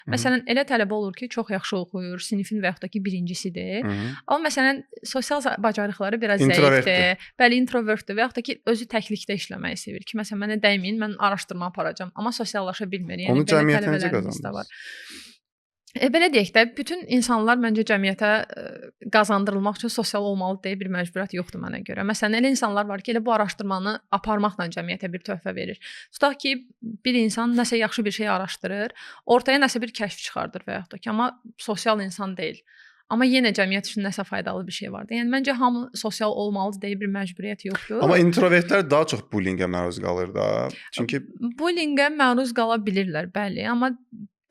Məsələn, elə tələbə olur ki, çox yaxşı oxuyur, sinifin və yaxud da ki, birincisidir. Amma məsələn, sosial bacarıqları biraz zəifdir. Bəli, introvertdir və yaxud da ki, özü təklikdə işləməyi sevir ki, məsələn, mənə dəyməyin, mən araşdırma aparacağam, amma sosiallaşa bilmir. Yəni belə tələbələrimiz də var. Belə deyək də, bütün insanlar məncə cəmiyyətə qazandırılmaq üçün sosial olmalı deyə bir məcburiyyət yoxdur mənə görə. Məsələn, elə insanlar var ki, elə bu araşdırmanı aparmaqla cəmiyyətə bir töhfə verir. Tutaq ki, bir insan nəsə yaxşı bir şey araşdırır, ortaya nəsə bir kəşf çıxardır və yaxud da ki, amma sosial insan deyil. Amma yenə cəmiyyət üçün nəsə faydalı bir şey vardır. Yəni məncə hamı sosial olmalıdır deyə bir məcburiyyət yoxdur. Amma introvertlər daha çox bullyingə məruz qalır da. Çünki bullyingə məruz qala bilirlər, bəli, amma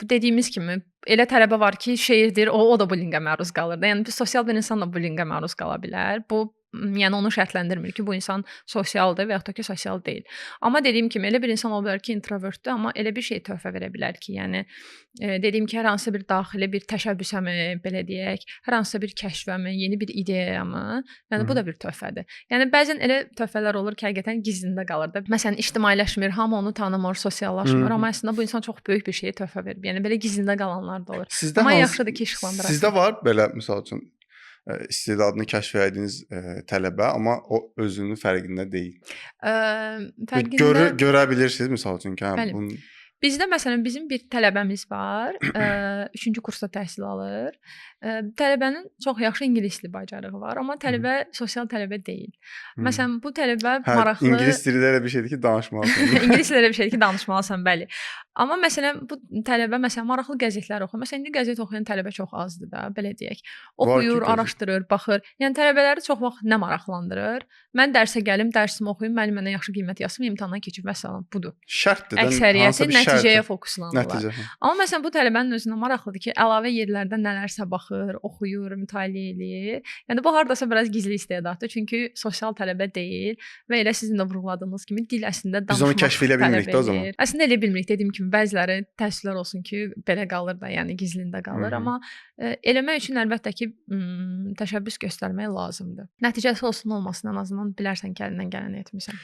dediyimiz kimi elə tələbə var ki, şeirdir, o da bullyingə məruz qalır da. Yəni bir sosial bir insan da bullyingə məruz qala bilər. Bu yəni onu şərtləndirmir ki, bu insan sosialdır və yaxud da ki, sosial deyil. Amma dediyim kimi elə bir insan ola bilər ki, introvertdir, amma elə bir şey töhfə verə bilər ki, yəni dediyim ki, hər hansısa bir daxili bir təşəbbüsəmi, belə deyək, hər hansısa bir kəşfəmi, yeni bir ideyamı, yəni bu da bir töhfədir. Yəni bəzən elə töhfələr olur ki, həqiqətən gizlində qalır da. Məsələn, ictimailəşmir, hamı onu tanımır, sosiallaşmır, amma əslində bu insan çox böyük bir şeyə töhfə verib. Yəni belə gizlində qalanlar da olur. Amma yaxşıdır ki, işıqlandırasın. Sizdə var belə məsəl üçün istedadını kəşf etdiyiniz tələbə, amma o özünün fərqində deyil. Görə bilirsiniz məsəl üçün ki, bunun bizdə məsələn bizim bir tələbəmiz var, 3-cü kursda təhsil alır. Tələbənin çox yaxşı ingilis dili bacarığı var, amma tələbə sosial tələbə deyil. Məsələn, bu tələbə maraqlı İngilis dili elə bir şeydir ki, danışmalısan. İngilis dili elə bir şeydir ki, danışmalısan, bəli. Amma məsələn, bu tələbə məsələn maraqlı qəzetlər oxuyur. Məsələn, indi qəzet oxuyan tələbə çox azdır da, belə deyək. Oxuyur, araşdırır, baxır. Yəni tələbələri çox vaxt nə maraqlandırır? Mən dərsə gəlim, dərsimi oxuyum, müəllim mənə yaxşı qiymət yazsın, imtahandan keçib vəssalam, budur. Şərtdir. Əksəriyyəti nəticəyə fokuslanırlar. Amma məsələn, bu tələbənin özünə maraqlıdır ki, əlavə yerlərdən nələrsə baxır, oxuyur, mütaliə eləyir. Yəni bu hardasa biraz gizli istedaddır, çünki sosial tələbə deyil və elə sizin də vurğuladığınız kimi dil əslində danışmaq. Biz onu kəşf edə bilmirik də o zaman. Əslində elə bilmirik, dediyim kimi bəziləri təəssüflər olsun ki, belə qalır da, yəni gizlində qalır, amma eləmək üçün əlbəttə ki, təşəbbüs göstərmək lazımdır. Nəticəsi olsun olmasın, ən azından bilərsən ki, əlindən gələni etmisən.